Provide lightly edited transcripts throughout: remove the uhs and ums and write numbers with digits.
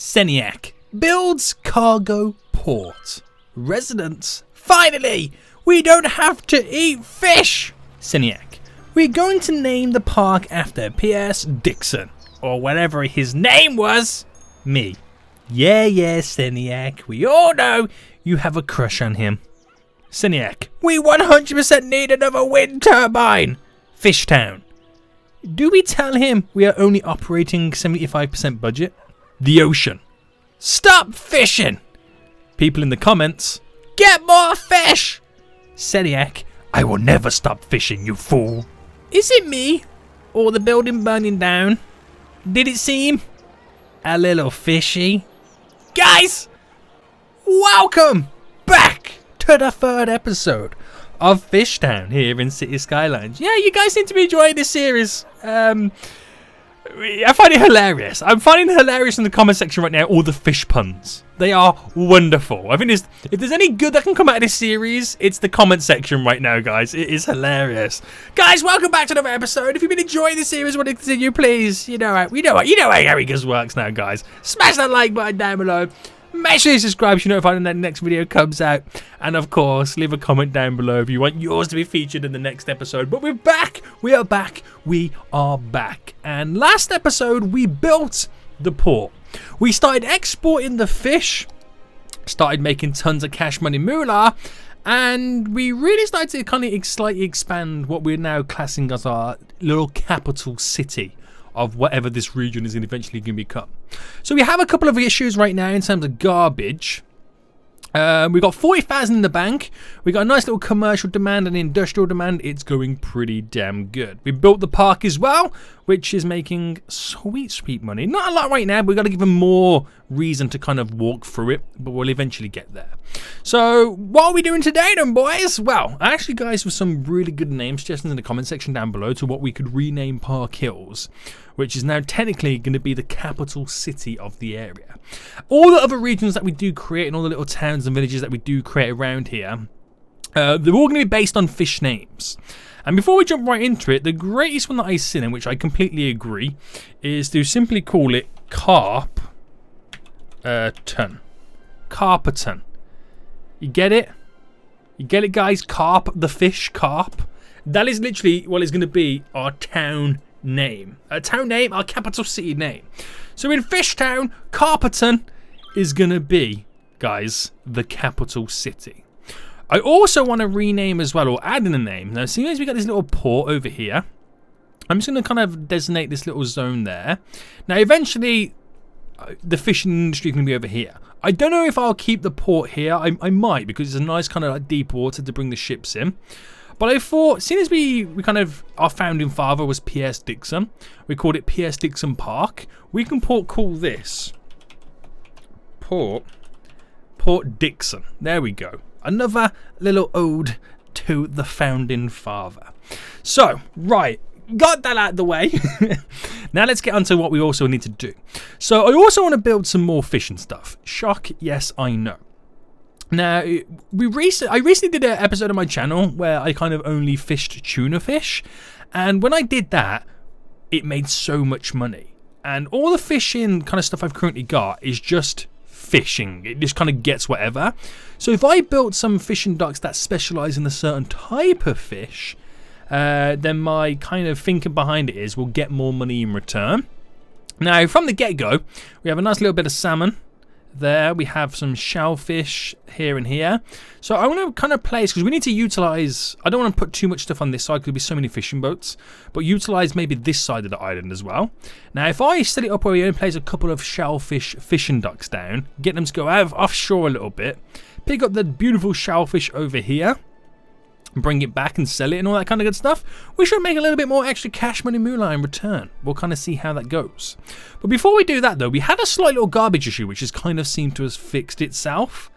Seniac builds cargo port. Residents, finally, we don't have to eat fish. Seniac, we're going to name the park after P.S. Dixon, or whatever his name was. Me. Yeah, Seniac, we all know you have a crush on him. Seniac, we 100% need another wind turbine. FishTown. Do we tell him we are only operating 75% budget? The ocean. Stop fishing! People in the comments, get more fish! Seniac, I will never stop fishing, you fool. Is it me? Or the building burning down? Did it seem a little fishy? Guys, welcome back to the third episode of FishTown here in City Skylines. Yeah, you guys seem to be enjoying this series. I find it hilarious. I'm finding it hilarious in the comment section right now, all the fish puns. They are wonderful. I think if there's any good that can come out of this series, it's the comment section right now, guys. It is hilarious. Guys, welcome back to another episode. If you've been enjoying this series, want to continue, please, you know how Harry Gus works now, guys. Smash that like button down below. Make sure you subscribe so you're notified when that next video comes out. And of course, leave a comment down below if you want yours to be featured in the next episode. But we're back. We are back. We are back. And last episode, we built the port. We started exporting the fish. Started making tons of cash money moolah. And we really started to kind of slightly expand what we're now classing as our little capital city of whatever this region is eventually going to become. So we have a couple of issues right now in terms of garbage. We've got 40,000 in the bank. We got a nice little commercial demand and industrial demand. It's going pretty damn good. We built the park as well, which is making sweet money. Not a lot right now, but we've got to give them more reason to kind of walk through it, but we'll eventually get there. So what are we doing today then, boys? Well, I actually guys with some really good name suggestions in the comment section down below to what we could rename Park Hills, which is now technically going to be the capital city of the area. All the other regions that we do create and all the little towns and villages that we do create around here, they're all going to be based on fish names. And before we jump right into it, the greatest one that I've seen, in which I completely agree, is to simply call it Carperton. Carperton. You get it? You get it, guys? Carp, the fish, carp. That is literally what is going to be our town name. Our town name, our capital city name. So in FishTown, Carperton is going to be, guys, the capital city. I also want to rename as well, or add in a name. Now, seeing as we got this little port over here, I'm just going to kind of designate this little zone there. Now, eventually, the fishing industry is going to be over here. I don't know if I'll keep the port here. I might, because it's a nice kind of like deep water to bring the ships in. But I thought, seeing as we kind of, our founding father was P.S. Dixon, we called it P.S. Dixon Park. We can call this Port Dixon. There we go. Another little ode to the founding father. So, right, got that out of the way. Now let's get on to what we also need to do. So I also want to build some more fishing stuff. Shock, yes, I know. Now, I recently did an episode on my channel where I kind of only fished tuna fish. And when I did that, it made so much money. And all the fishing kind of stuff I've currently got is just fishing. It just kind of gets whatever. So if I built some fishing docks that specialize in a certain type of fish, then my kind of thinking behind it is we'll get more money in return. Now, from the get-go, we have a nice little bit of salmon. There we have some shellfish here and here. So I want to kind of place, because we need to utilize, I don't want to put too much stuff on this side because there'll be so many fishing boats, but utilize maybe this side of the island as well. Now if I set it up where we only place a couple of shellfish fishing docks down, get them to go out offshore a little bit, pick up the beautiful shellfish over here, bring it back and sell it and all that kind of good stuff, we should make a little bit more extra cash money moolah in return. We'll kind of see how that goes. But before we do that though, we had a slight little garbage issue which has kind of seemed to have fixed itself.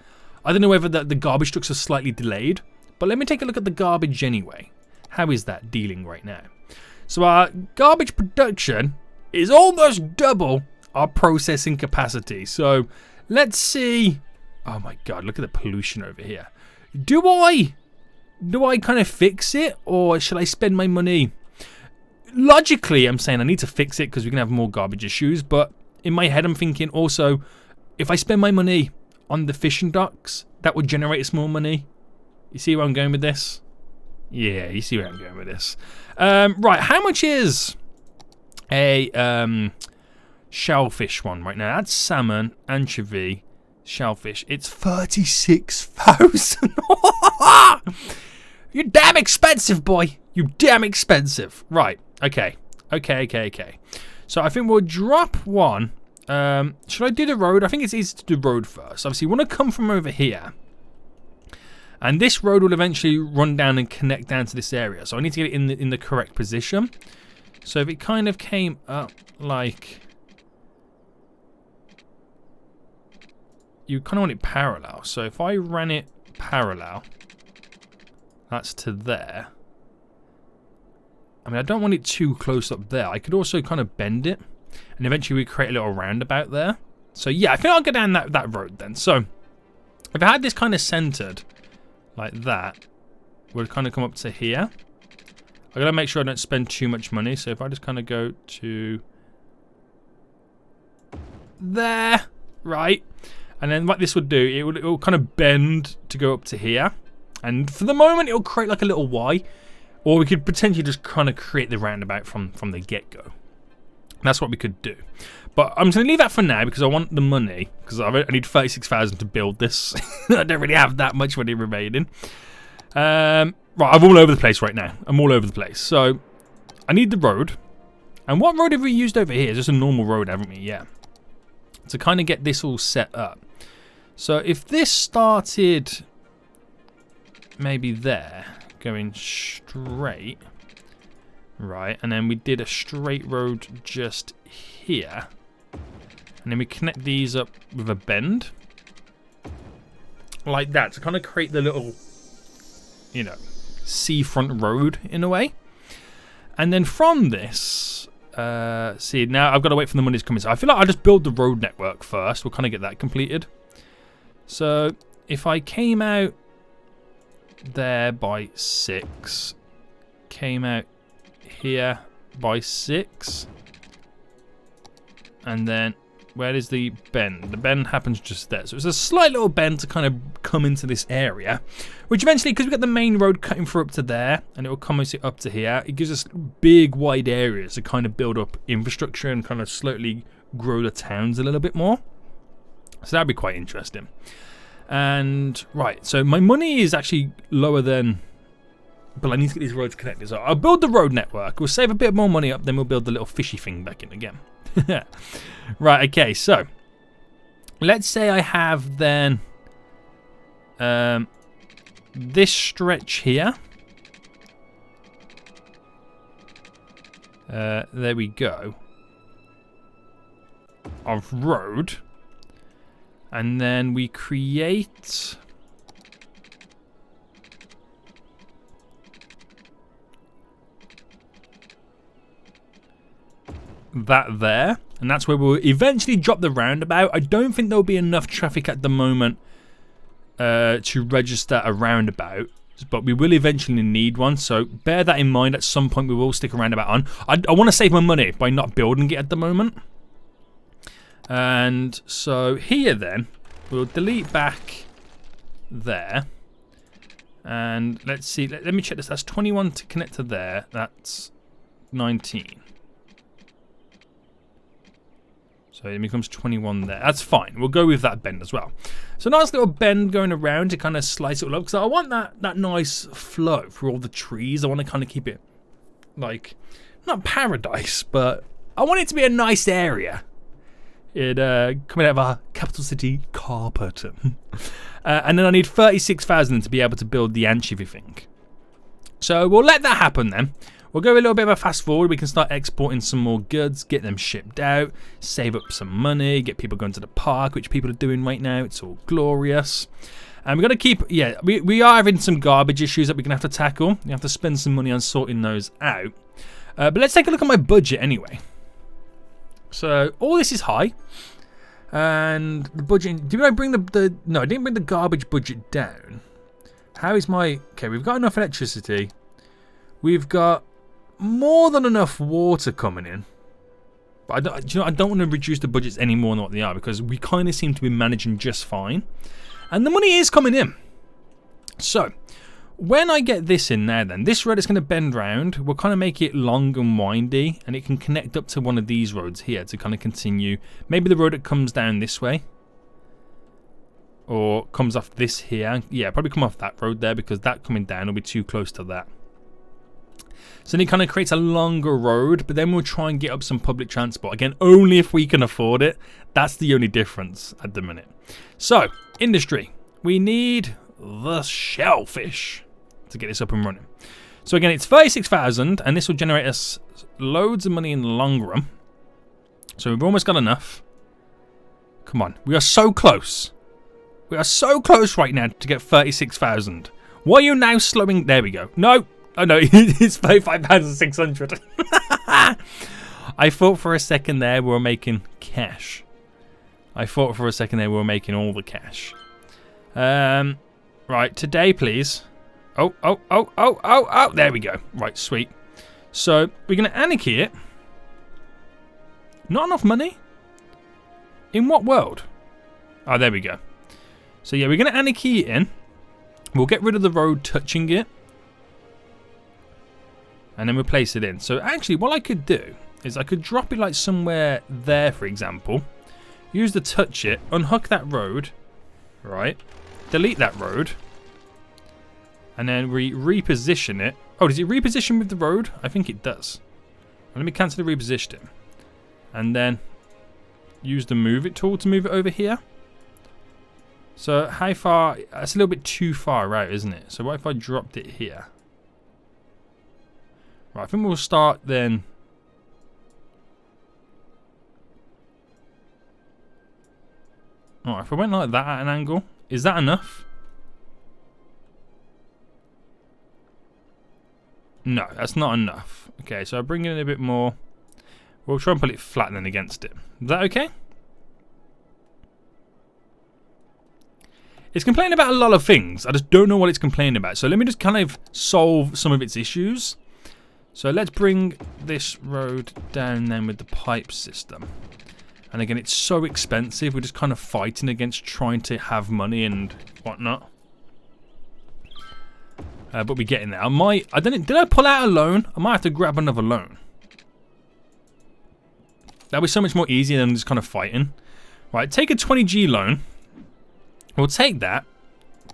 I don't know whether the garbage trucks are slightly delayed, but let me take a look at the garbage anyway. How is that dealing right now? So our garbage production is almost double our processing capacity. So let's see. Oh my god, look at the pollution over here. Do I kind of fix it, or should I spend my money? Logically, I'm saying I need to fix it because we can have more garbage issues, but in my head, I'm thinking also, if I spend my money on the fishing docks, that would generate us more money. You see where I'm going with this? Yeah, you see where I'm going with this. Right, how much is a shellfish one right now? That's salmon, anchovy, shellfish. It's 36,000. You're damn expensive, boy. You're damn expensive. Right, okay. So I think we'll drop one. Should I do the road? I think it's easy to do road first. Obviously, you want to come from over here. And this road will eventually run down and connect down to this area. So I need to get it in the correct position. So if it kind of came up like... You kind of want it parallel. So if I ran it parallel, that's to there. I mean, I don't want it too close up there. I could also kind of bend it. And eventually we create a little roundabout there. So yeah, I think I'll go down that road then. So if I had this kind of centered like that, we'll kind of come up to here. I gotta make sure I don't spend too much money. So if I just kind of go to there, right? And then what this would do, it will kind of bend to go up to here. And for the moment, it'll create like a little Y. Or we could potentially just kind of create the roundabout from the get-go. That's what we could do. But I'm just going to leave that for now because I want the money. Because I need 36,000 to build this. I don't really have that much money remaining. Right, I'm all over the place right now. I'm all over the place. So, I need the road. And what road have we used over here? Just a normal road, haven't we? Yeah. To kind of get this all set up. So, if this started maybe there, going straight, right, and then we did a straight road just here, and then we connect these up with a bend like that to kind of create the little, you know, seafront road in a way. And then from this, see, now I've got to wait for the money to come in. So I feel like I'll just build the road network first. We'll kind of get that completed. So if I came out there by 6, came out here by 6, and then where is the bend? The bend happens just there. So it's a slight little bend to kind of come into this area, which eventually, because we've got the main road cutting through up to there, and it will come up to here, it gives us big wide areas to kind of build up infrastructure and kind of slowly grow the towns a little bit more. So that'd be quite interesting. And right, so my money is actually lower than, but I need to get these roads connected. So I'll build the road network. We'll save a bit more money up, then we'll build the little fishy thing back in again. Right, okay, so let's say I have then this stretch here. There we go. Of road. And then we create that there, and that's where we'll eventually drop the roundabout. I don't think there'll be enough traffic at the moment to register a roundabout, but we will eventually need one, so bear that in mind. At some point we will stick a roundabout on. I want to save my money by not building it at the moment. And so here then, we'll delete back there. And let's see, let me check this. That's 21 to connect to there. That's 19. So it becomes 21 there. That's fine. We'll go with that bend as well. So nice little bend going around to kind of slice it all up. Because I want that nice flow through all the trees. I want to kind of keep it like, not paradise, but I want it to be a nice area. It coming out of our capital city, Carperton. And then I need 36,000 to be able to build the anchovy thing. So we'll let that happen then. We'll go a little bit of a fast forward. We can start exporting some more goods, get them shipped out, save up some money, get people going to the park, which people are doing right now. It's all glorious. And we're going to keep, yeah, we are having some garbage issues that we're going to have to tackle. We have to spend some money on sorting those out. But let's take a look at my budget anyway. So all this is high, and the budget. Did I bring the? No, I didn't bring the garbage budget down. How is my? Okay, we've got enough electricity. We've got more than enough water coming in. But I don't want to reduce the budgets any more than what they are, because we kind of seem to be managing just fine. And the money is coming in. So, when I get this in there then, this road is going to bend round. We'll kind of make it long and windy, and it can connect up to one of these roads here to kind of continue. Maybe the road that comes down this way. Or comes off this here. Yeah, probably come off that road there, because that coming down will be too close to that. So then it kind of creates a longer road, but then we'll try and get up some public transport. Again, only if we can afford it. That's the only difference at the minute. So, industry. We need the shellfish to get this up and running. So again, it's 36,000, and this will generate us loads of money in the long run. So we've almost got enough. Come on, we are so close. We are so close right now to get 36,000. Why are you now slowing? There we go. No. Oh no, it's 35,600. I thought for a second there we were making cash. I thought for a second there we were making all the cash. Right, today please. Oh. There we go. Right, sweet. So we're going to anarchy it. Not enough money? In what world? Oh, there we go. So yeah, we're going to anarchy it in. We'll get rid of the road touching it. And then we'll place it in. So actually, what I could do is I could drop it like somewhere there, for example. Use the touch it, unhook that road, right? Delete that road. And then reposition it. Oh, does it reposition with the road? I think it does. Let me cancel the repositioning. And then use the move it tool to move it over here. So how far? That's a little bit too far out, isn't it? So what if I dropped it here? Right, I think we'll start then. Alright, if I went like that at an angle, is that enough? No, that's not enough. Okay, so I'll bring it in a bit more. We'll try and put it flat then against it. Is that okay? It's complaining about a lot of things. I just don't know what it's complaining about. So let me just kind of solve some of its issues. So let's bring this road down then with the pipe system. And again, it's so expensive. We're just kind of fighting against trying to have money and whatnot. But we're getting there. Did I pull out a loan? I might have to grab another loan. That'll be so much more easier than just kind of fighting. Right, take a 20G loan. We'll take that.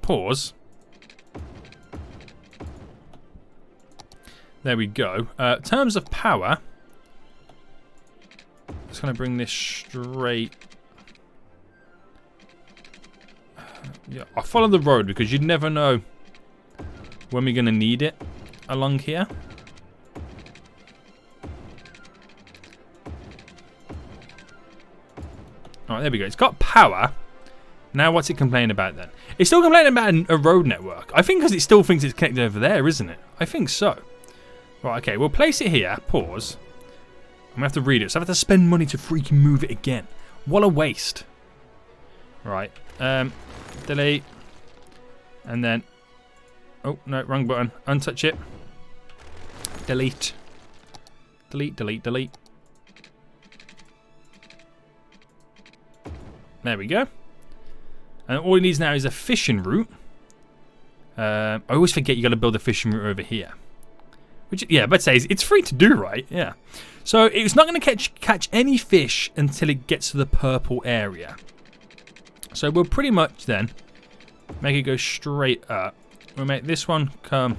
Pause. There we go. In terms of power, just going to bring this straight. Yeah, I'll follow the road because you'd never know when we're going to need it along here. Alright, there we go. It's got power. Now what's it complaining about then? It's still complaining about a road network. I think because it still thinks it's connected over there, isn't it? I think so. Right, okay, we'll place it here. Pause. I'm going to have to read it. So I have to spend money to freaking move it again. What a waste. Right. Delete. And then... Oh, no, wrong button. Untouch it. Delete. Delete, delete, delete. There we go. And all it needs now is a fishing route. I always forget you got to build a fishing route over here. Which, yeah, but say it's free to do, right? Yeah. So it's not going to catch any fish until it gets to the purple area. So we'll pretty much then make it go straight up. We'll make this one come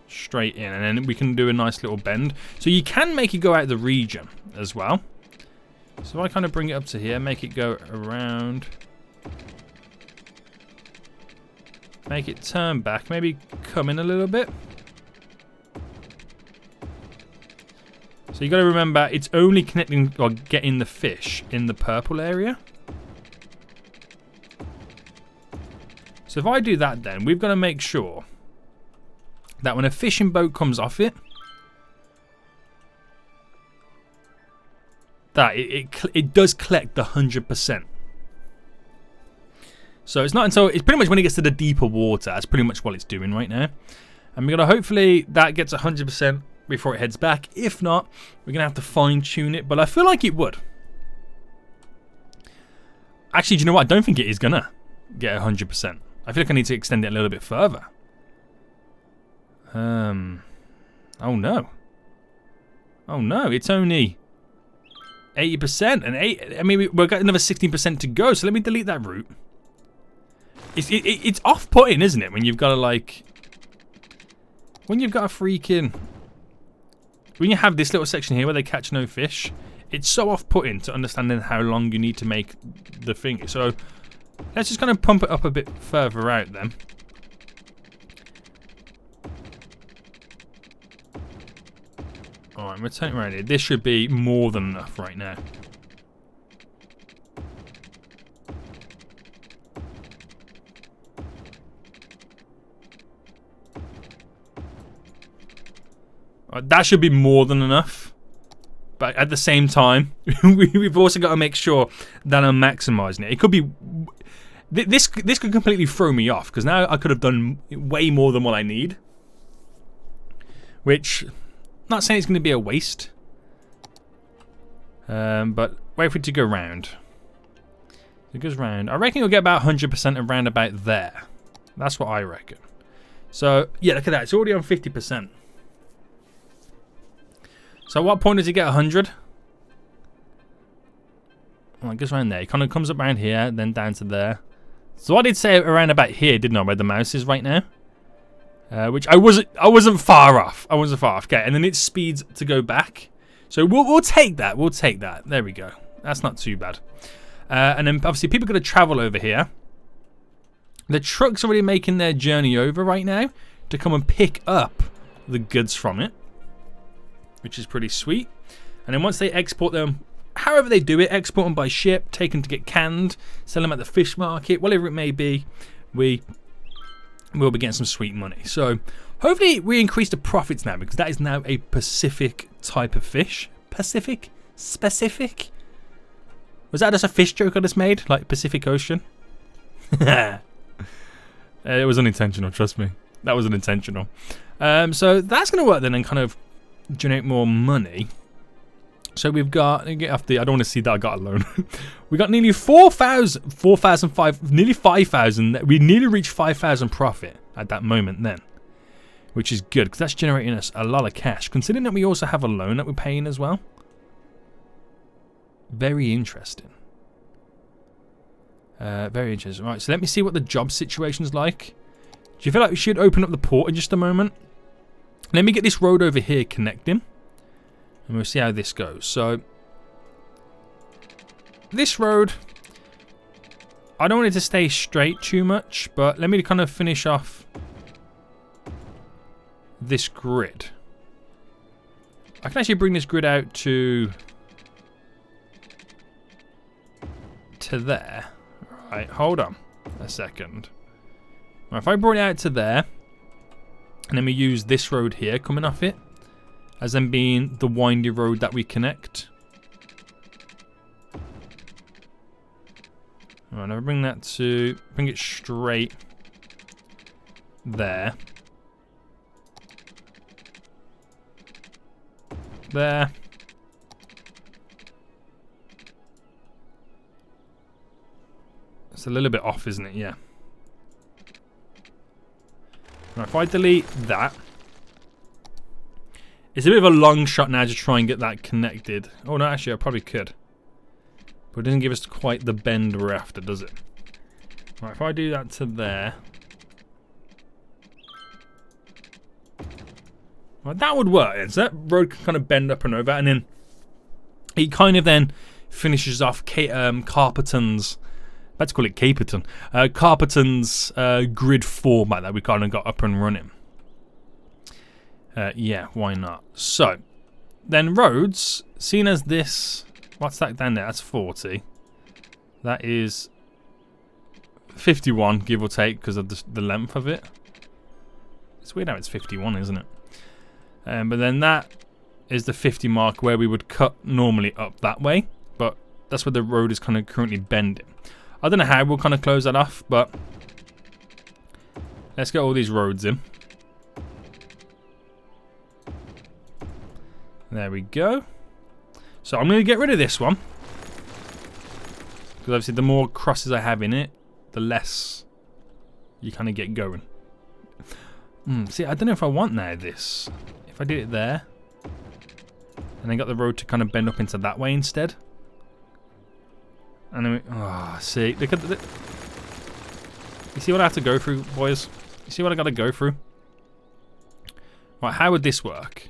straight in, and then we can do a nice little bend. So you can make it go out of the region as well. So if I kind of bring it up to here, make it go around. Make it turn back, maybe come in a little bit. So you got to remember, it's only connecting or getting the fish in the purple area. So if I do that then, we've got to make sure that when a fishing boat comes off it, that it does collect the 100%. So it's not until, it's pretty much when it gets to the deeper water, that's pretty much what it's doing right now. And we're going to hopefully that gets 100% before it heads back. If not, we're going to have to fine-tune it, but I feel like it would. Actually, do you know what? I don't think it is going to get 100%. I feel like I need to extend it a little bit further. Oh no. Oh no, it's only 80%. And I mean, we've got another 16% to go, so let me delete that route. It's off-putting, isn't it? When you've got to, like... When you've got a freaking... When you have this little section here where they catch no fish, it's so off-putting to understanding how long you need to make the thing. So, let's just kind of pump it up a bit further out then. Alright, we're turning around here. This should be more than enough right now. That should be more than enough. But at the same time, we've also got to make sure that I'm maximizing it. It could be... This could completely throw me off, because now I could have done way more than what I need. Which... Not saying it's going to be a waste. But wait for it to go round. It goes round. I reckon you'll get about 100% around about there. That's what I reckon. So, yeah, look at that. It's already on 50%. So at what point does it get 100? Well, it goes around there. It kind of comes up around here, then down to there. So I did say around about here, didn't I, where the mouse is right now? Which I wasn't far off. I wasn't far off. Okay, and then it speeds to go back. So we'll take that. We'll take that. There we go. That's not too bad. And then obviously people are going to travel over here. The truck's already making their journey over right now to come and pick up the goods from it, which is pretty sweet. And then once they export them, however they do it, export them by ship, take them to get canned, sell them at the fish market, whatever it may be, we'll be getting some sweet money. So hopefully we increase the profits now, because that is now a Pacific type of fish. Pacific? Specific? Was that just a fish joke I just made? Like Pacific Ocean? It was unintentional, trust me. That was unintentional. So that's going to work then and kind of generate more money. So we've got, get off the, I don't want to see that I got a loan. We got nearly 4,005, nearly 5,000. We nearly reached 5,000 profit at that moment then, which is good because that's generating us a lot of cash. Considering that we also have a loan that we're paying as well. Very interesting. Very interesting. Right, so let me see what the job situation's like. Do you feel like we should open up the port in just a moment? Let me get this road over here connecting. And we'll see how this goes. So, this road, I don't want it to stay straight too much, but let me kind of finish off this grid. I can actually bring this grid out to there. Right, hold on a second. Right, if I brought it out to there, and then we use this road here coming off it, as then being the windy road that we connect. Alright, now bring it straight there. There. It's a little bit off, isn't it? Yeah. Right, if I delete that. It's a bit of a long shot now to try and get that connected. Oh no, actually I probably could. But it doesn't give us quite the bend we're after, does it? Right, if I do that to there. Right, that would work. So that road can kind of bend up and over, and then it kind of then finishes off Carpenton's, let's call it Caperton, Carpenton's grid format that we kind of got up and running. Yeah, why not? So, then roads, seen as this, what's that down there? That's 40. That is 51, give or take, because of the length of it. It's weird how it's 51, isn't it? But then that is the 50 mark where we would cut normally up that way, but that's where the road is kind of currently bending. I don't know how we'll kind of close that off, but let's get all these roads in. There we go. So I'm going to get rid of this one. Because obviously the more crosses I have in it, the less you kind of get going. See, I don't know if I want now this. If I did it there, and then got the road to kind of bend up into that way instead. And then see, look at the... You see what I have to go through, boys? You see what I got to go through? Right, how would this work?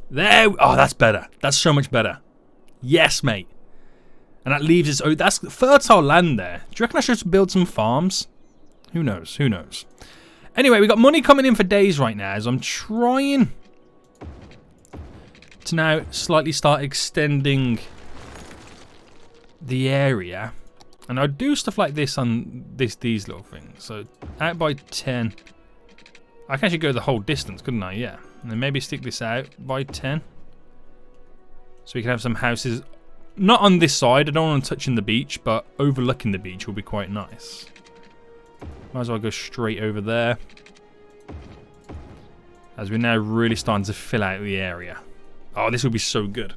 There. Oh, that's better. That's so much better. Yes, mate. And that leaves us... Oh, that's fertile land there. Do you reckon I should build some farms? Who knows? Who knows? Anyway, we got money coming in for days right now, as I'm trying to now slightly start extending the area. And I do stuff like this on these little things. So out by 10. I can actually go the whole distance, couldn't I? Yeah. And then maybe stick this out by 10. So we can have some houses. Not on this side. I don't want them touching the beach, but overlooking the beach will be quite nice. Might as well go straight over there. As we're now really starting to fill out the area. Oh, this will be so good.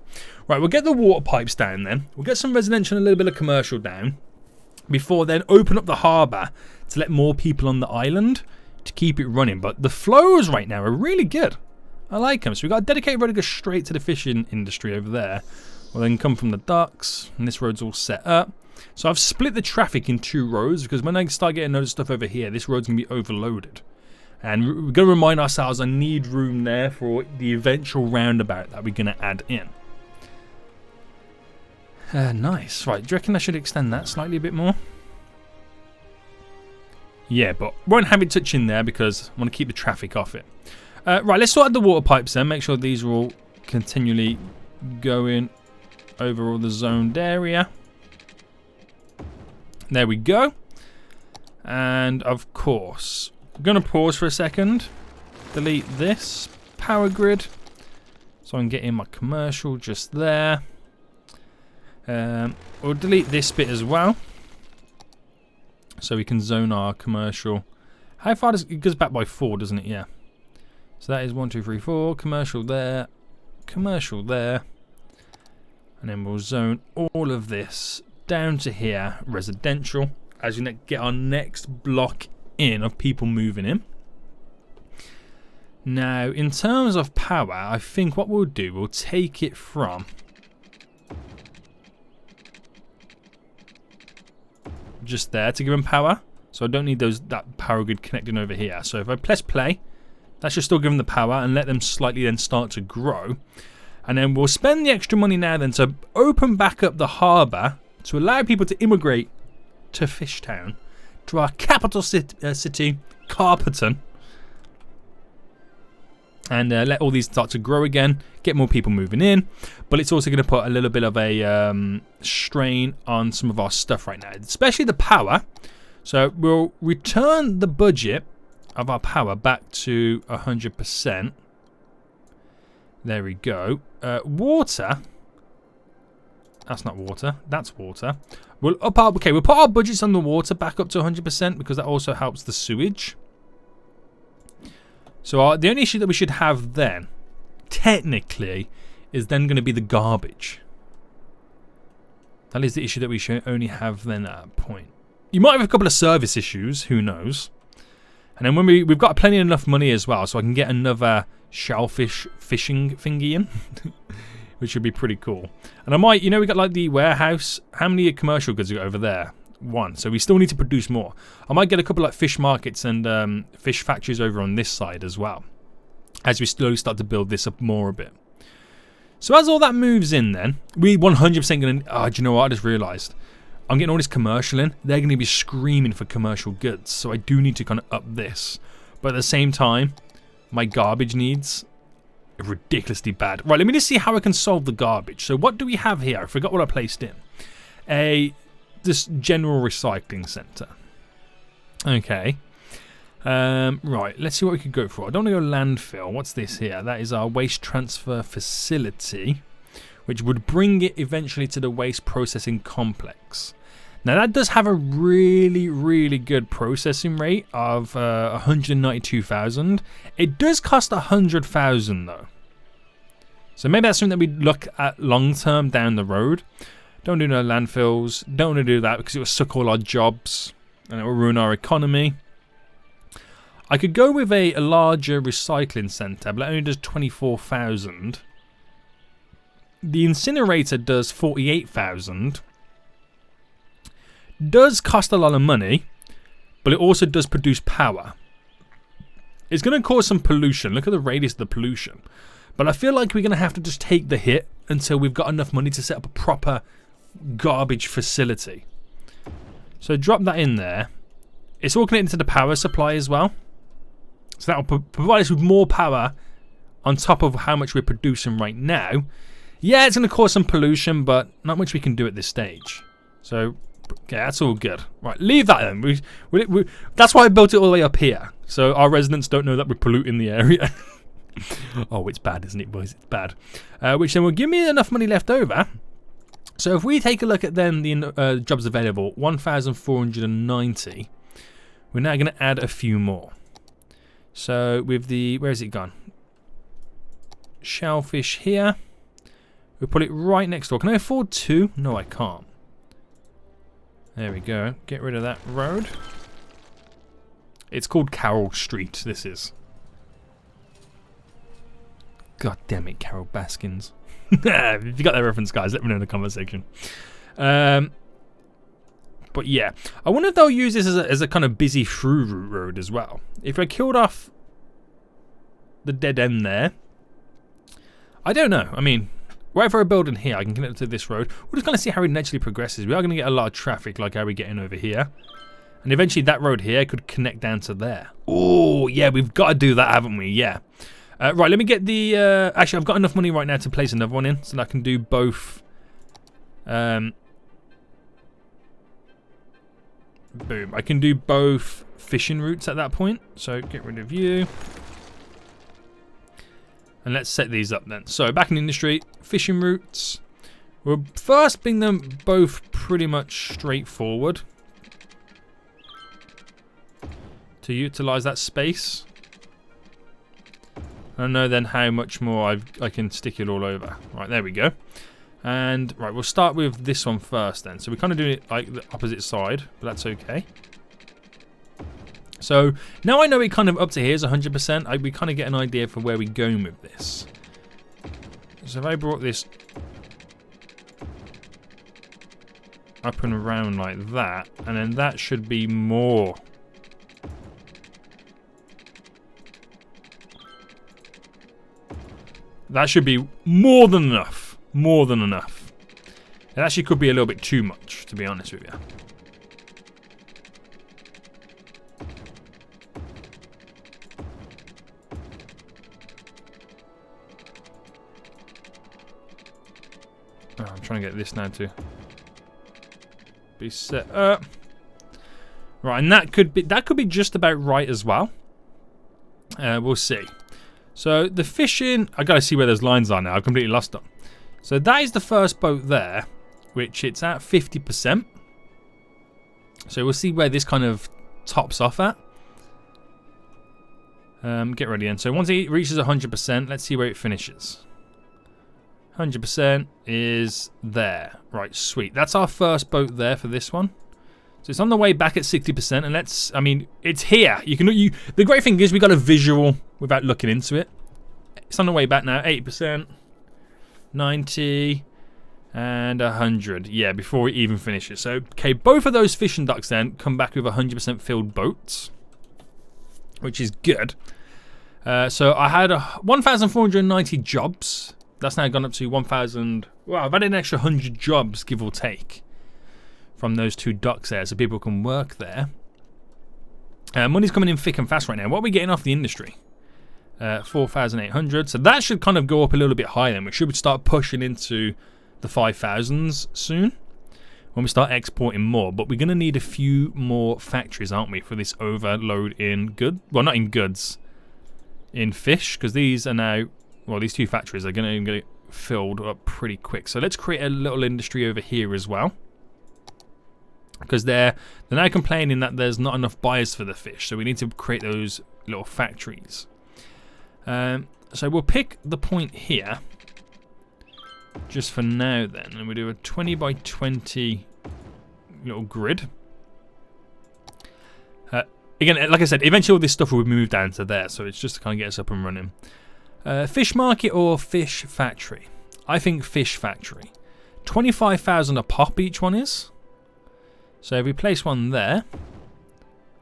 Right, we'll get the water pipes down then. We'll get some residential and a little bit of commercial down. Before then, open up the harbour to let more people on the island to keep it running. But the flows right now are really good. I like them. So we've got a dedicated road to go straight to the fishing industry over there. We'll then come from the docks. And this road's all set up. So I've split the traffic in 2 roads. Because when I start getting other stuff over here, this road's going to be overloaded. And we're going to remind ourselves I need room there for the eventual roundabout that we're going to add in. Nice. Right, do you reckon I should extend that slightly a bit more? Yeah, but won't have it touch in there because I want to keep the traffic off it. Right, let's sort out the water pipes then. Make sure these are all continually going over all the zoned area. There we go. And of course, I'm going to pause for a second. Delete this power grid. So I can get in my commercial just there. We'll delete this bit as well. So we can zone our commercial. How far does it goes back by 4, doesn't it? Yeah. So that is 1, 2, 3, 4. Commercial there. Commercial there. And then we'll zone all of this down to here. Residential. As we get our next block in of people moving in. Now, in terms of power, I think what we'll do, we'll take it from just there to give them power. So I don't need that power grid connecting over here. So if I press play, that should still give them the power and let them slightly then start to grow. And then we'll spend the extra money now then to open back up the harbour to allow people to immigrate to FishTown, to our capital city, Carperton. And let all these start to grow again, get more people moving in. But it's also going to put a little bit of a strain on some of our stuff right now, especially the power. So we'll return the budget of our power back to 100%. There we go. Water. That's not water. That's water. We'll put our budgets on the water back up to 100% because that also helps the sewage. So the only issue that we should have then, technically, is then going to be the garbage. That is the issue that we should only have then at that point. You might have a couple of service issues, who knows. And then when we've got plenty enough money as well, so I can get another shellfish fishing thingy in, which would be pretty cool. And I might, we got like the warehouse. How many commercial goods we got over there? 1. So we still need to produce more. I might get a couple like fish markets and fish factories over on this side as well, as we slowly start to build this up more a bit. So as all that moves in then, we 100% going to... do you know what? I just realised. I'm getting all this commercial in. They're going to be screaming for commercial goods. So I do need to kind of up this. But at the same time, my garbage needs are ridiculously bad. Right, let me just see how I can solve the garbage. So what do we have here? I forgot what I placed in. This general recycling centre. Okay. Right, let's see what we could go for. I don't want to go landfill. What's this here? That is our waste transfer facility, which would bring it eventually to the waste processing complex. Now that does have a really, really good processing rate of 192,000. It does cost 100,000 though. So maybe that's something that we look at long term down the road. Don't do no landfills. Don't want to do that because it will suck all our jobs and it will ruin our economy. I could go with a larger recycling centre, but it only does 24,000. The incinerator does 48,000. Does cost a lot of money, but it also does produce power. It's going to cause some pollution. Look at the radius of the pollution. But I feel like we're going to have to just take the hit until we've got enough money to set up a proper garbage facility. So drop that in there. It's all connected to the power supply as well. So that will provide us with more power on top of how much we're producing right now. Yeah, it's going to cause some pollution, but not much we can do at this stage. So, okay, that's all good. Right, leave that then. That's why I built it all the way up here. So our residents don't know that we're polluting the area. Oh, it's bad, isn't it, boys? It's bad. Which then will give me enough money left over. So if we take a look at then the jobs available, 1,490. We're now going to add a few more. So with the, where has it gone? Shellfish here. We'll put it right next door. Can I afford two? No, I can't. There we go. Get rid of that road. It's called Carroll Street, this is. God damn it, Carol Baskins. If you got that reference, guys, let me know in the comment section. But yeah, I wonder if they'll use this as a kind of busy through road as well. If I killed off the dead end there, I don't know. I mean, whatever I build in here, I can connect it to this road. We're just going to see how it naturally progresses. We are going to get a lot of traffic, like how we're getting over here. And eventually that road here could connect down to there. Oh, yeah, we've got to do that, haven't we? Yeah. Right, let me get the... actually, I've got enough money right now to place another one in, so that I can do both... boom. I can do both fishing routes at that point. So, get rid of you. And let's set these up then. So, back in the industry, fishing routes. We'll first bring them both pretty much straightforward. To utilise that space. I don't know then how much more I can stick it all over. Right, there we go. And, right, we'll start with this one first then. So we're kind of doing it like the opposite side, but that's okay. So, now I know it kind of up to here is 100%. We kind of get an idea for where we're going with this. So if I brought this up and around like that, and then that should be more... That should be more than enough. More than enough. It actually could be a little bit too much, to be honest with you. Oh, I'm trying to get this now to be set up. Right, and that could be just about right as well. We'll see. So the fishing, I gotta see where those lines are now. I've completely lost them. So that is the first boat there, which it's at 50%. So we'll see where this kind of tops off at. Get ready then. So once it reaches 100%, let's see where it finishes. 100% is there. Right, sweet. That's our first boat there for this one. So it's on the way back at 60%, and let's, I mean, it's here. The great thing is we got a visual without looking into it. It's on the way back now, 80%, 90, and 100. Yeah, before it even finishes. So, okay, both of those fishing docks then come back with 100% filled boats, which is good. So I had 1,490 jobs. That's now gone up to 1,000. Well, I've added an extra 100 jobs, give or take, from those two docks there, so people can work there. Money's coming in thick and fast right now. What are we getting off the industry? 4,800. So that should kind of go up a little bit higher then. We should start pushing into the 5,000s soon when we start exporting more. But we're going to need a few more factories, aren't we, for this overload in goods? Well, not in goods, in fish, because these are now, well, these two factories are going to get filled up pretty quick. So let's create a little industry over here as well. because they're now complaining that there's not enough buyers for the fish, so we need to create those little factories. So we'll pick the point here just for now then, and we'll do a 20 by 20 little grid. Again, like I said, eventually all this stuff will be moved down to there, so it's just to kind of get us up and running. Fish market or fish factory? I think fish factory. 25,000 a pop each one is. So if we place one there,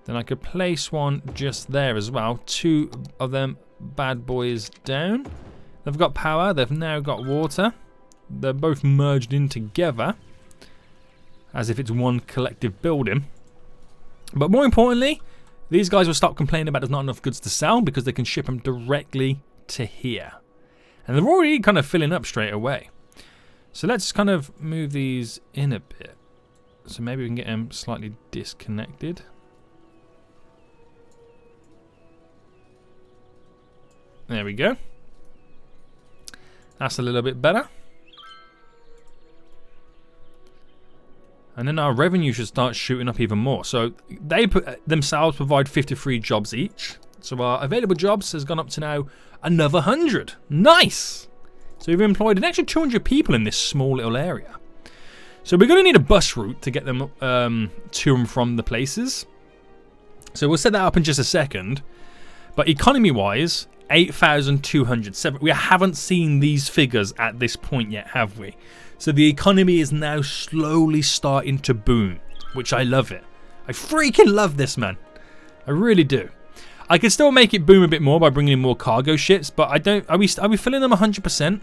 then I could place one just there as well. 2 of them bad boys down. They've got power, they've now got water. They're both merged in together as if it's one collective building. But more importantly, these guys will stop complaining about there's not enough goods to sell because they can ship them directly to here. And they're already kind of filling up straight away. So let's kind of move these in a bit. So maybe we can get them slightly disconnected. There we go. That's a little bit better. And then our revenue should start shooting up even more. So they themselves provide 53 jobs each. So our available jobs has gone up to now another 100. Nice! So we've employed an extra 200 people in this small little area. So we're going to need a bus route to get them to and from the places. So we'll set that up in just a second. But economy-wise, 8,207. We haven't seen these figures at this point yet, have we? So the economy is now slowly starting to boom, which I love it. I freaking love this, man. I really do. I could still make it boom a bit more by bringing in more cargo ships, but I don't. Are we filling them 100%?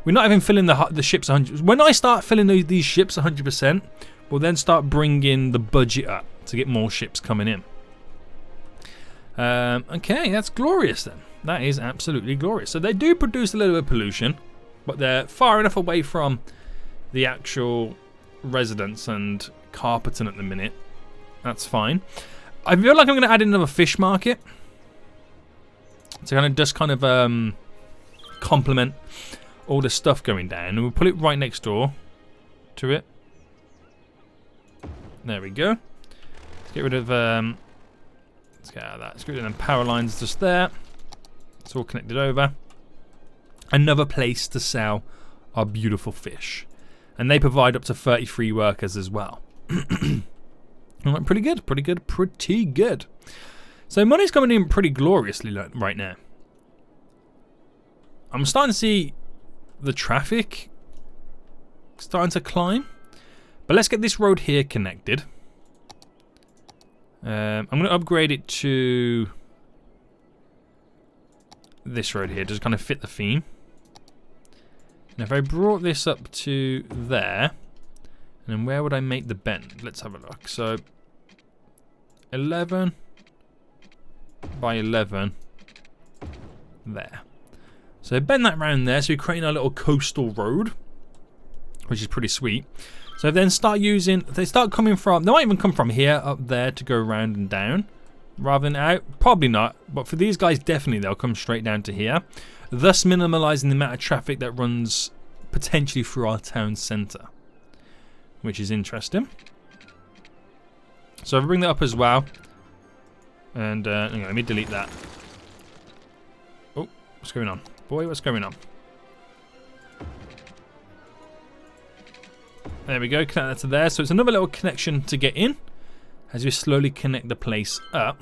We're not even filling the ships 100%. When I start filling these ships 100%, we'll then start bringing the budget up to get more ships coming in. Okay, that's glorious then. That is absolutely glorious. So they do produce a little bit of pollution, but they're far enough away from the actual residents and Carpeton at the minute. That's fine. I feel like I'm going to add in another fish market to kind of just complement all the stuff going down, and we'll put it right next door to it. There we go. Let's get rid of let's get out of that. Let's get rid of them power lines just there. It's all connected over. Another place to sell our beautiful fish, and they provide up to 33 workers as well. Alright, pretty good, pretty good, pretty good. So money's coming in pretty gloriously right now. I'm starting to see the traffic starting to climb. But let's get this road here connected. I'm going to upgrade it to this road here, just kind of fit the theme. And if I brought this up to there, and then where would I make the bend? Let's have a look. So 11 by 11 there. So bend that round there, so we're creating a little coastal road, which is pretty sweet. So then start using, they start coming from, they might even come from here up there to go around and down, rather than out. Probably not, but for these guys definitely they'll come straight down to here, thus minimalising the amount of traffic that runs potentially through our town centre, which is interesting. So I'll bring that up as well, and hang on, let me delete that. Oh, what's going on? Boy, what's going on? There we go, connect that to there. So it's another little connection to get in as we slowly connect the place up.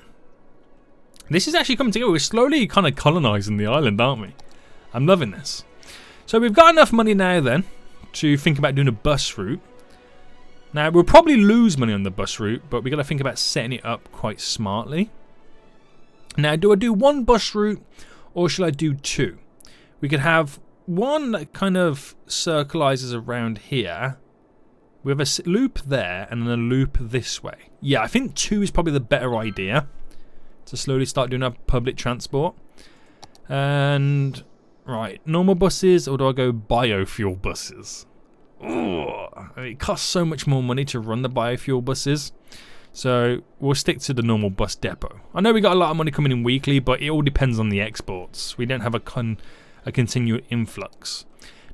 This is actually coming together. We're slowly kind of colonising the island, aren't we? I'm loving this. So we've got enough money now then to think about doing a bus route. Now we'll probably lose money on the bus route, but we've got to think about setting it up quite smartly. Now, do I do one bus route or should I do two? We could have one that kind of circlizes around here. We have a loop there and then a loop this way. Yeah, I think two is probably the better idea to slowly start doing our public transport. And right, normal buses, or do I go biofuel buses? Oh, it costs so much more money to run the biofuel buses. So we'll stick to the normal bus depot. I know we got a lot of money coming in weekly, but it all depends on the exports. We don't have a continual influx.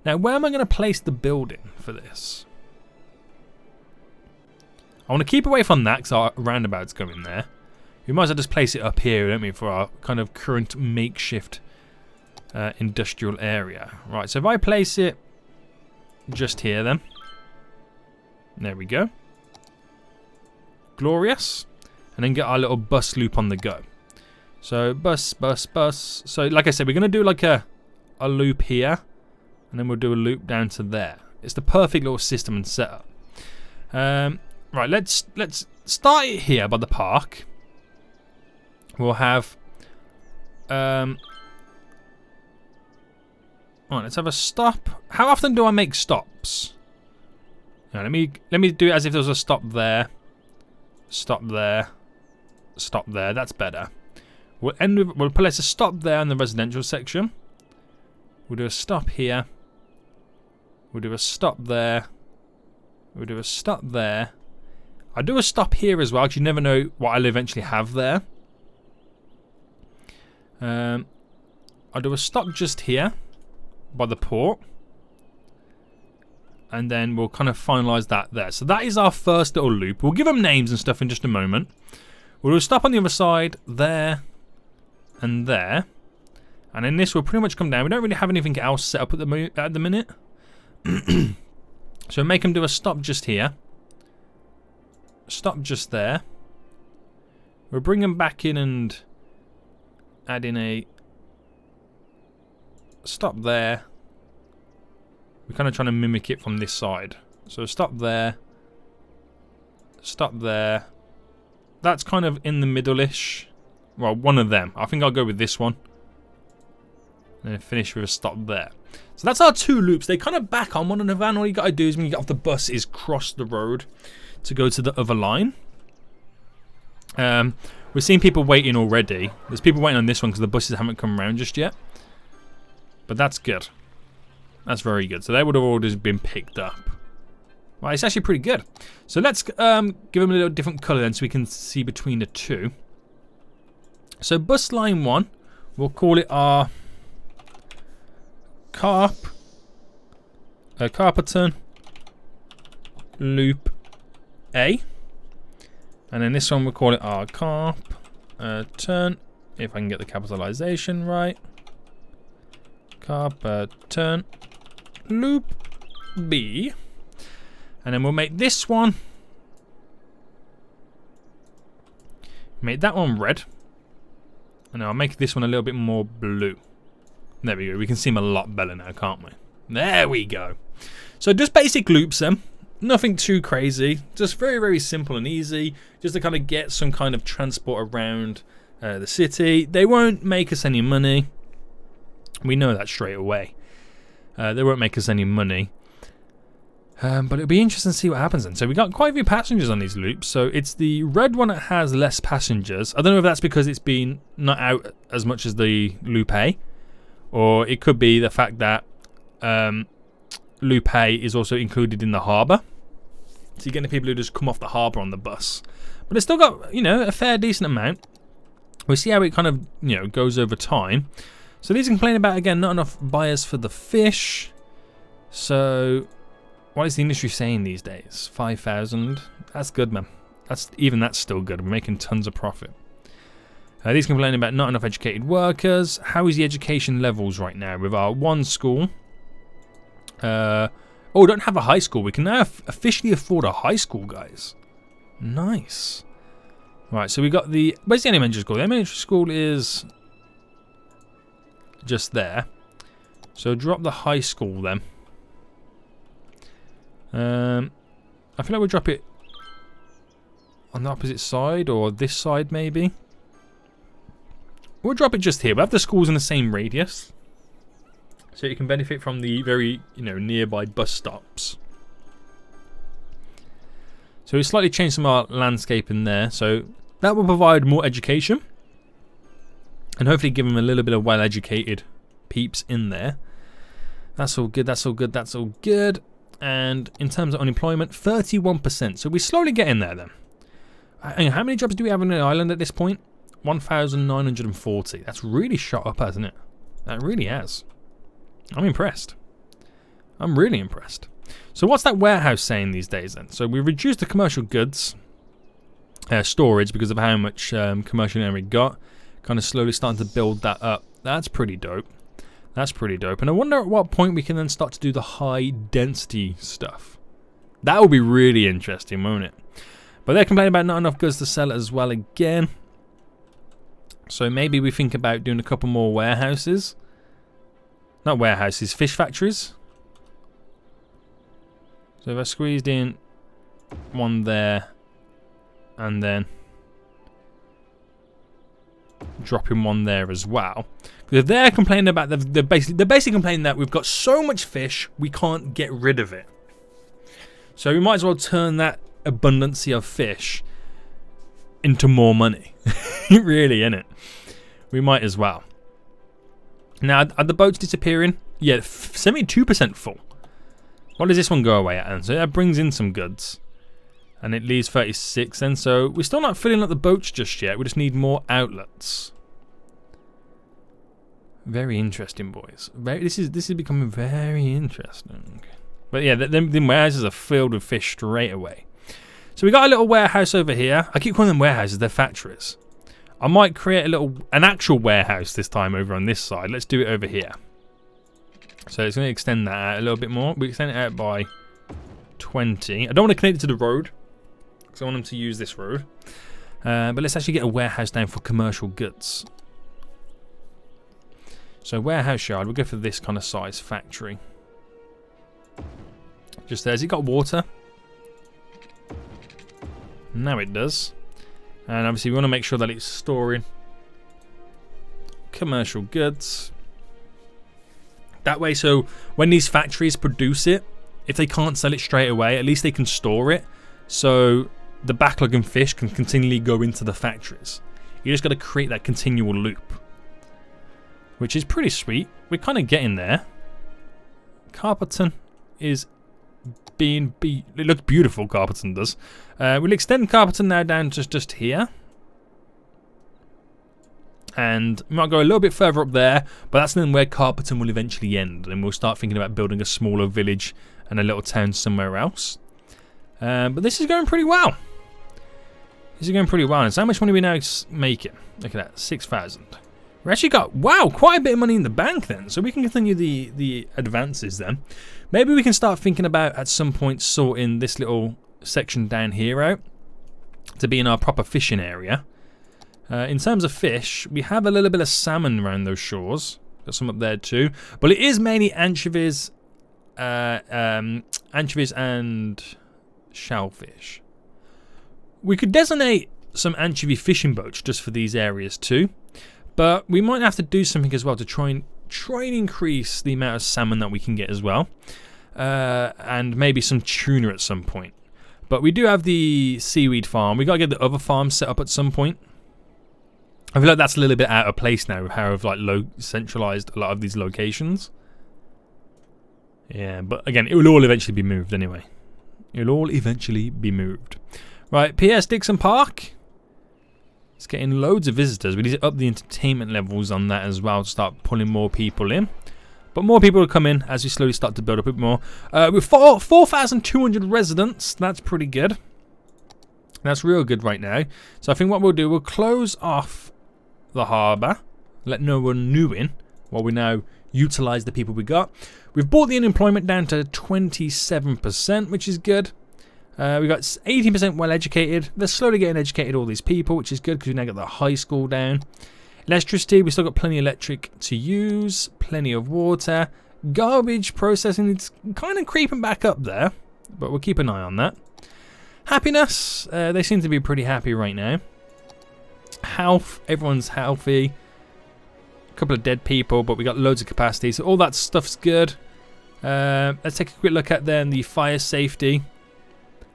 Now, where am I going to place the building for this? I want to keep away from that because our roundabout's going there. We might as well just place it up here, don't we, for our kind of current makeshift industrial area. Right, so if I place it just here then. There we go. Glorious. And then get our little bus loop on the go. So bus, bus, bus. So like I said, we're going to do like a loop here. And then we'll do a loop down to there. It's the perfect little system and setup. Right, let's start it here by the park. We'll have alright, let's have a stop. How often do I make stops? Now, let me do it as if there was a stop there. Stop there. Stop there. That's better. We'll place a stop there in the residential section. We'll do a stop here. We'll do a stop there. We'll do a stop there. I'll do a stop here as well, because you never know what I'll eventually have there. I'll do a stop just here by the port. And then we'll kind of finalise that there. So that is our first little loop. We'll give them names and stuff in just a moment. We'll do a stop on the other side, there, and there. And then this will pretty much come down. We don't really have anything else set up at the minute. So make them do a stop just here. Stop just there. We'll bring them back in and add in a stop there. We're kind of trying to mimic it from this side. So stop there. Stop there. That's kind of in the middle-ish. Well, one of them. I think I'll go with this one. And then finish with a stop there. So that's our two loops. They kind of back on one another, and all you got to do is when you get off the bus is cross the road to go to the other line. We're seeing people waiting already. There's people waiting on this one because the buses haven't come around just yet. But that's good. That's very good. So they would have already been picked up. Right, it's actually pretty good. So let's give them a little different colour then so we can see between the two. So bus line 1, we'll call it our Carperton Loop A. And then this one we'll call it our Carperton, if I can get the capitalization right. Carperton Loop B. And then we'll make this one, make that one red. And I'll make this one a little bit more blue. There we go. We can see them a lot better now, can't we? There we go. So just basic loops then. Nothing too crazy. Just very, very simple and easy. Just to kind of get some kind of transport around the city. They won't make us any money. We know that straight away. They won't make us any money. But it'll be interesting to see what happens then. So we got quite a few passengers on these loops. So it's the red one that has less passengers. I don't know if that's because it's been not out as much as the Loop A. Or it could be the fact that Loop A is also included in the harbour. So you're getting people who just come off the harbour on the bus. But it's still got, you know, a fair decent amount. We'll see how it kind of, you know, goes over time. So these are complaining about, again, not enough buyers for the fish. So what is the industry saying these days? 5,000. That's good, man. That's still good. We're making tons of profit. These complaining about not enough educated workers. How is the education levels right now with our one school? Oh, don't have a high school. We can now officially afford a high school, guys. Nice. Right, so we got the... Where's the elementary school? The elementary school is just there. So drop the high school then. I feel like we'll drop it on the opposite side or this side maybe. We'll drop it just here. We'll have the schools in the same radius. So you can benefit from the very, you know, nearby bus stops. So we slightly changed some of our landscape in there. So that will provide more education. And hopefully give them a little bit of well-educated peeps in there. That's all good, that's all good, that's all good. And in terms of unemployment, 31%. So we're slowly getting there then. How many jobs do we have on the island at this point? 1,940. That's really shot up, hasn't it? That really has. I'm impressed. I'm really impressed. So what's that warehouse saying these days then? So we reduced the commercial goods storage because of how much commercial area we got. Kind of slowly starting to build that up. That's pretty dope. That's pretty dope. And I wonder at what point we can then start to do the high density stuff. That would be really interesting, won't it? But they're complaining about not enough goods to sell as well again. So maybe we think about doing a couple more warehouses. Not warehouses, fish factories. So if I squeezed in one there and then dropping one there as well. Because if they're complaining about they're basically complaining that we've got so much fish we can't get rid of it. So we might as well turn that abundance of fish into more money. Really, innit? We might as well. Now, are the boats disappearing? Yeah, 72% full. What does this one go away at? And so that brings in some goods. And it leaves 36 then. So we're still not filling up the boats just yet. We just need more outlets. Very interesting, boys. This is becoming very interesting. But yeah, the warehouses are filled with fish straight away. So we got a little warehouse over here. I keep calling them warehouses, they're factories. I might create an actual warehouse this time over on this side. Let's do it over here. So it's going to extend that out a little bit more. We extend it out by 20. I don't want to connect it to the road because I want them to use this road. But let's actually get a warehouse down for commercial goods. So warehouse yard, we'll go for this kind of size factory. Just there. Has it got water? Now it does. And obviously we want to make sure that it's storing commercial goods. That way, so when these factories produce it, if they can't sell it straight away, at least they can store it. So the backlog in fish can continually go into the factories. You just got to create that continual loop. Which is pretty sweet. We're kind of getting there. Carpeton is it looks beautiful, Carpeton does. We'll extend Carpeton now down to just here. And we might go a little bit further up there, but that's then where Carpeton will eventually end. And we'll start thinking about building a smaller village and a little town somewhere else. But this is going pretty well. This is going pretty well. And so how much money are we now making? Look at that, 6,000. We actually got, wow, quite a bit of money in the bank then. So we can continue the advances then. Maybe we can start thinking about at some point sorting this little section down here out to be in our proper fishing area. In terms of fish, we have a little bit of salmon around those shores. Got some up there too. But it is mainly anchovies, anchovies and shellfish. We could designate some anchovy fishing boats just for these areas too. But we might have to do something as well to try and increase the amount of salmon that we can get as well. And maybe some tuna at some point. But we do have the seaweed farm. We got to get the other farm set up at some point. I feel like that's a little bit out of place now with how I've like centralized a lot of these locations. Yeah, but again, it will all eventually be moved anyway. It will all eventually be moved. Right, P.S. Dixon Park. It's getting loads of visitors. We need to up the entertainment levels on that as well to start pulling more people in. But more people will come in as we slowly start to build up a bit more. With 4,200 residents, that's pretty good. That's real good right now. So I think what we'll do, we'll close off the harbour, let no one new in, while we now utilise the people we got. We've brought the unemployment down to 27%, which is good. We've got 18% well educated. They're slowly getting educated, all these people, which is good because we've now got the high school down. Electricity, we've still got plenty of electric to use, plenty of water. Garbage processing, it's kind of creeping back up there, but we'll keep an eye on that. Happiness, they seem to be pretty happy right now. Health, everyone's healthy. A couple of dead people, but we got loads of capacity, so all that stuff's good. Let's take a quick look at then the fire safety.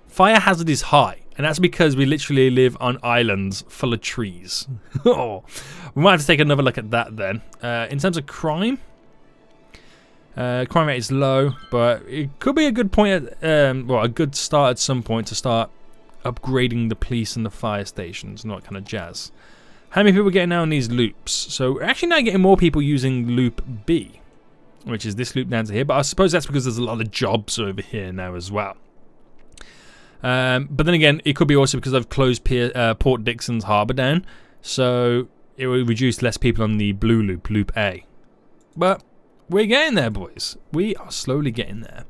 Fire hazard is high, and that's because we literally live on islands full of trees. Oh, we might have to take another look at that then. In terms of crime rate is low, but it could be a good point at, well, a good start at some point to start upgrading the police and the fire stations and all that kind of jazz. How many people are getting now on these loops? So we're actually now getting more people using loop B. which is this loop down to here. But I suppose that's because there's a lot of jobs over here now as well. But then again, it could be also because I've closed Port Dixon's harbour down, so it will reduce less people on the blue loop, Loop A. But we're getting there, boys. We are slowly getting there.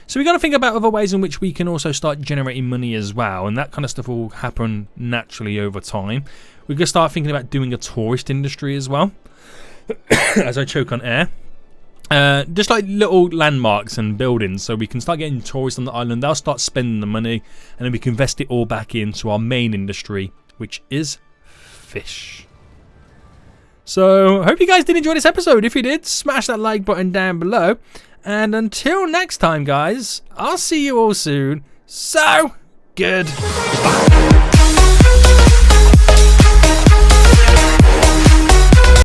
So we got to think about other ways in which we can also start generating money as well, and that kind of stuff will happen naturally over time. We're going to start thinking about doing a tourist industry as well, as I choke on air. Just like little landmarks and buildings, so we can start getting tourists on the island. They'll start spending the money, and then we can invest it all back into our main industry, which is fish. So I hope you guys did enjoy this episode. If you did, smash that like button down below. And until next time, guys, I'll see you all soon. So, goodbye.